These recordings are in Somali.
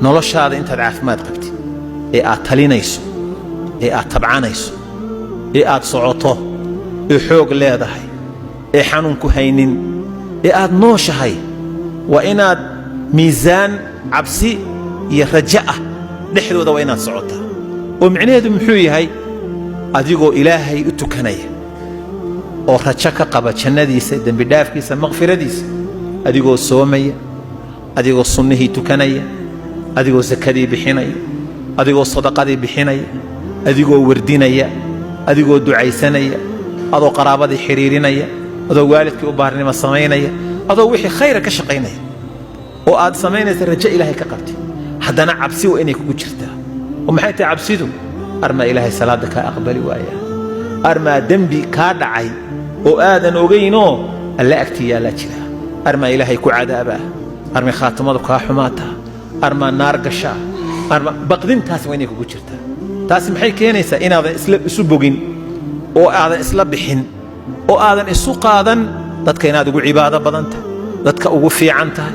noloshaada intaad caafimaad qabtid ee aad talinayso ee aad tabcanayso ee aad socoto ee xoog leedahay ee xanuun ku haynin ee aad nooshahay waa inaad miisaan cabsi iyo raja ah dhexdooda waa inaad socotaa oo micnaheedu muxuu yahay adigoo ilaahay u tukanaya oo rajo ka qaba jannadiisa dembi dhaafkiisa maqfiradiisa adigoo soomaya adigoo sunnihii tukanaya adigoo sakadii bixinaya adigoo sadaqadii bixinaya adigoo wardinaya adigoo ducaysanaya adoo qaraabadii xiriirinaya adoo waalidkii u baarnimo samaynaya adoo wixii khayra ka shaqaynaya oo aad samaynaysa rajo ilaahay ka qabtay haddana cabsi waa inay kugu jirtaa oo maxay tahay cabsidu armaa ilaahay salaada kaa aqbali waaya armaa dembi kaa dhacay oo aadan ogaynoo alla agtii yaallaa jira armaa ilaahay ku cadaabaa armay khaatimadu kaa xumaataa armaa naar gashaa baqdintaas waa inay kugu jirtaa taasi maxay keenaysaa inaadan isu bogin oo aadan isla bixin oo aadan isu qaadan dadka inaad ugu cibaado badan tahay dadka ugu fiican tahay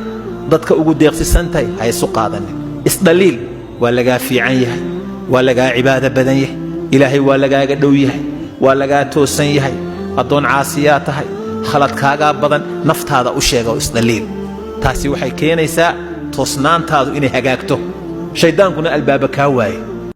dadka ugu deeqsisan tahay ha isu qaadanin isdhaliil waa lagaa fiican yahay waa lagaa cibaado badan yahay ilaahay waa lagaaga dhow yahay waa lagaa toosan yahay addoon caasiyaa tahay khaladkaagaa badan naftaada u sheega oo isdhaliil taasi waxay keenaysaa toosnaantaadu inay hagaagto shaydaankuna albaaba kaa waaye